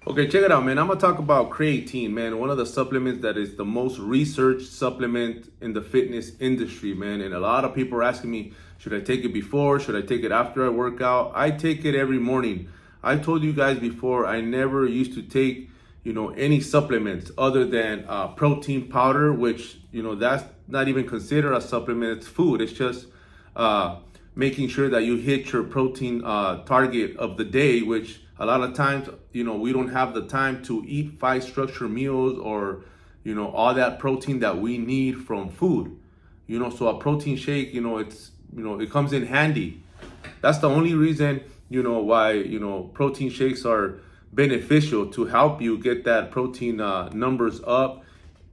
Okay, check it out, man. I'm gonna talk about creatine, man. One of the supplements that is the most researched supplement in the fitness industry, man. And a lot of people are asking me, should I take it before? Should I take it after I work out? I take it every morning. I told you guys before, I never used to take, any supplements other than protein powder, which, that's not even considered a supplement. It's food. It's just making sure that you hit your protein target of the day, which a lot of times, we don't have the time to eat 5 structured meals or, all that protein that we need from food. So a protein shake, it comes in handy. That's the only reason, why, protein shakes are beneficial to help you get that protein numbers up.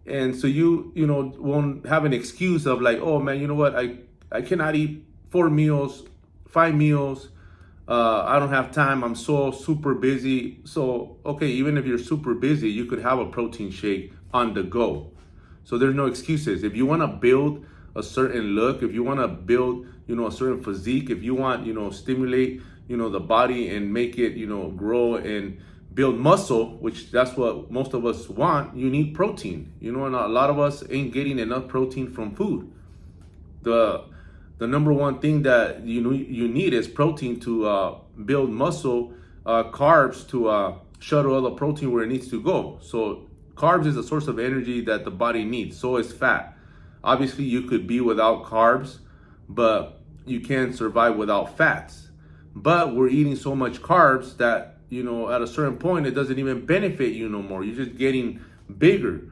And so you won't have an excuse of like, oh man, you know what? I cannot eat 4 meals, 5 meals. I don't have time. I'm so super busy. So, okay, even if you're super busy, you could have a protein shake on the go. So there's no excuses. If you want to build a certain look, if you want to build, a certain physique, if you want, stimulate, the body and make it, grow and build muscle, which that's what most of us want, you need protein, and a lot of us ain't getting enough protein from food. The number one thing that you need is protein to build muscle, carbs to shuttle all the protein where it needs to go. So carbs is a source of energy that the body needs. So is fat. Obviously, you could be without carbs, but you can survive without fats. But we're eating so much carbs that, at a certain point, it doesn't even benefit you no more. You're just getting bigger,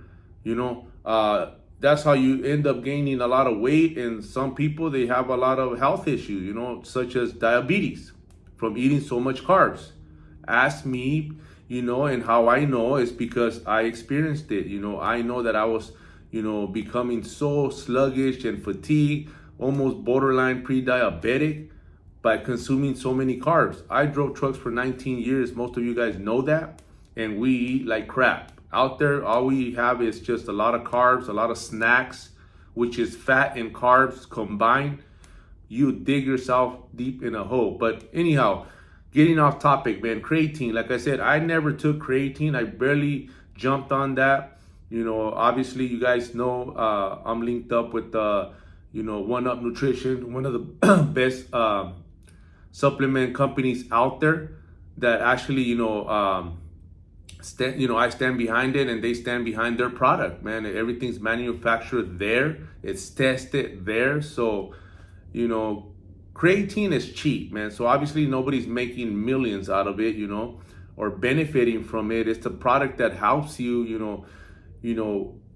that's how you end up gaining a lot of weight. And some people, they have a lot of health issues, such as diabetes from eating so much carbs. Ask me, and how I know is because I experienced it. I know that I was, becoming so sluggish and fatigued, almost borderline pre-diabetic by consuming so many carbs. I drove trucks for 19 years. Most of you guys know that. And we eat like crap. Out there, all we have is just a lot of carbs, a lot of snacks, which is fat and carbs combined. You dig yourself deep in a hole. But anyhow, getting off topic, man, creatine. Like I said, I never took creatine. I barely jumped on that. Obviously, you guys know I'm linked up with, One Up Nutrition, one of the best supplement companies out there that actually, I stand behind it and they stand behind their product, man. Everything's manufactured there. It's tested there. So, creatine is cheap, man. So obviously nobody's making millions out of it, or benefiting from it. It's a product that helps you,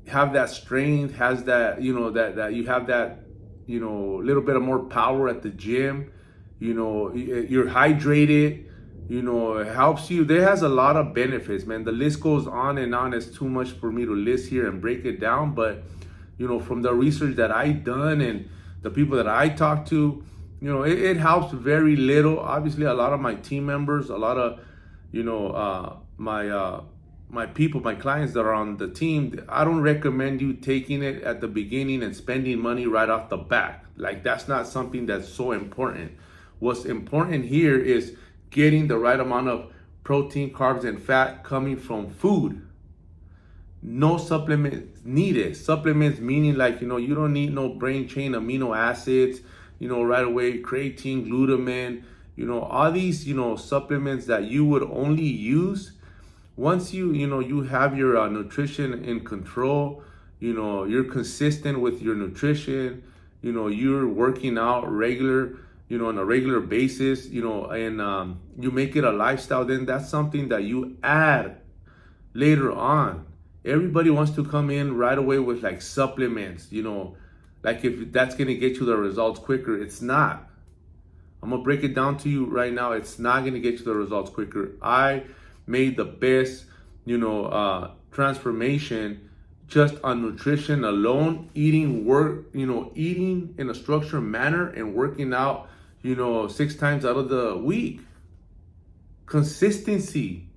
have that strength, has that, that you have that, little bit of more power at the gym. You're hydrated. It helps you. There has a lot of benefits, man. The list goes on and on. It's too much for me to list here and break it down. But, from the research that I've done and the people that I talk to, it helps very little. Obviously, a lot of my team members, a lot of, my people, my clients that are on the team, I don't recommend you taking it at the beginning and spending money right off the bat. Like, that's not something that's so important. What's important here is getting the right amount of protein, carbs, and fat coming from food. No supplements needed. Supplements meaning like, you don't need no brain chain amino acids, right away, creatine, glutamine, all these, supplements that you would only use once you have your nutrition in control, you're consistent with your nutrition, you're working out regular, on a regular basis, and you make it a lifestyle, then that's something that you add later on. Everybody wants to come in right away with like supplements, like if that's going to get you the results quicker. It's not. I'm going to break it down to you right now. It's not going to get you the results quicker. I made the best, transformation just on nutrition alone, eating in a structured manner and working out, 6 times out of the week. Consistency,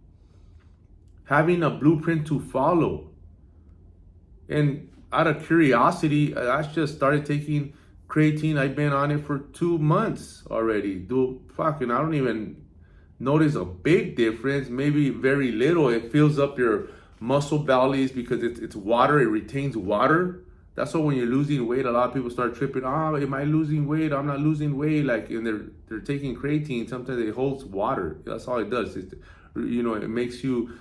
having a blueprint to follow. And out of curiosity, I just started taking creatine. I've been on it for 2 months already. I don't even notice a big difference, maybe very little. It fills up your muscle bellies because it's water, it retains water. That's why when you're losing weight, a lot of people start tripping. Oh, am I losing weight? I'm not losing weight. Like, and they're taking creatine. Sometimes it holds water. That's all it does. It makes you,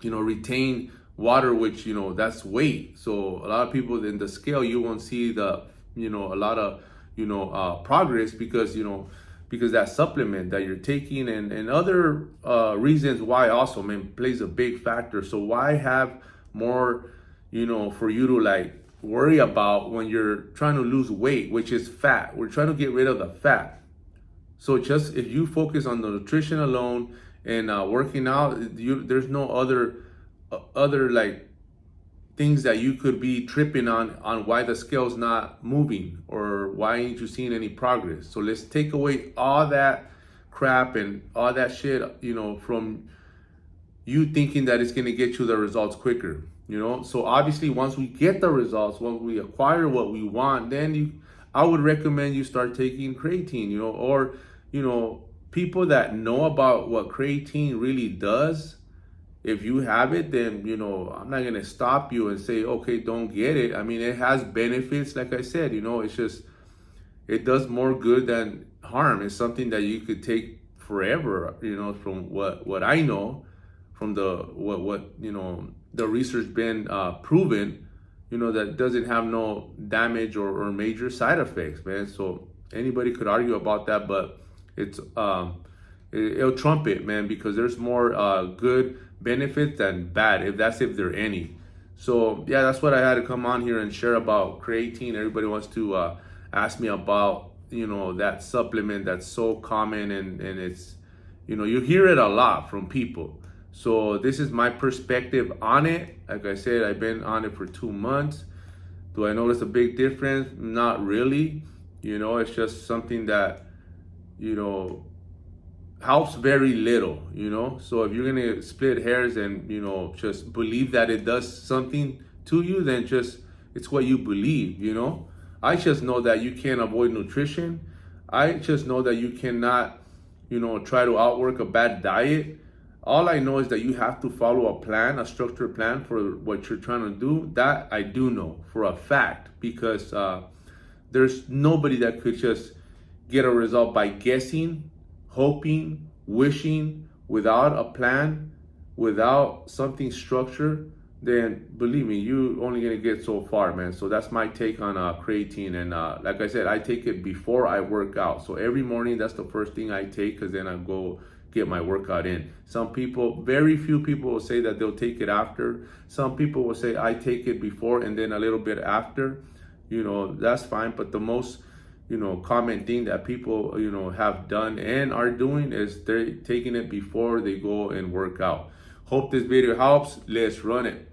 retain water, which, that's weight. So a lot of people in the scale, you won't see a lot of, progress because that supplement that you're taking and other reasons why also, man, plays a big factor. So why have more, for you to like worry about when you're trying to lose weight, which is fat. We're trying to get rid of the fat. So just if you focus on the nutrition alone and working out, there's no other like things that you could be tripping on why the scale's not moving or why ain't you seeing any progress. So let's take away all that crap and all that shit, from you thinking that it's gonna get you the results quicker. So obviously once we get the results, once we acquire what we want, then I would recommend you start taking creatine, or people that know about what creatine really does. If you have it, then I'm not gonna stop you and say, okay, don't get it. I mean, it has benefits, like I said, it's just, it does more good than harm. It's something that you could take forever, from what I know, from the research been proven, that doesn't have no damage or major side effects, man. So anybody could argue about that, but it's it'll trump it, man, because there's more good benefits than bad, if there are any. So yeah, that's what I had to come on here and share about creatine. Everybody wants to ask me about that supplement that's so common, and it's you hear it a lot from people. So this is my perspective on it. Like I said, I've been on it for 2 months. Do I notice a big difference? Not really. It's just something that helps very little. So if you're gonna split hairs and just believe that it does something to you, then just, it's what you believe. I just know that you can't avoid nutrition. I just know that you cannot try to outwork a bad diet. All I know is that you have to follow a plan, a structured plan for what you're trying to do. That I do know for a fact, because there's nobody that could just get a result by guessing, hoping, wishing, without a plan, without something structured. Then believe me, you only gonna get so far, man. So that's my take on creatine. And like I said, I take it before I work out. So every morning, that's the first thing I take, because then I go get my workout in. Some people, very few people will say that they'll take it after. Some people will say I take it before and then a little bit after. That's fine. But the most common thing that people have done and are doing is they're taking it before they go and work out. Hope this video helps. Let's run it.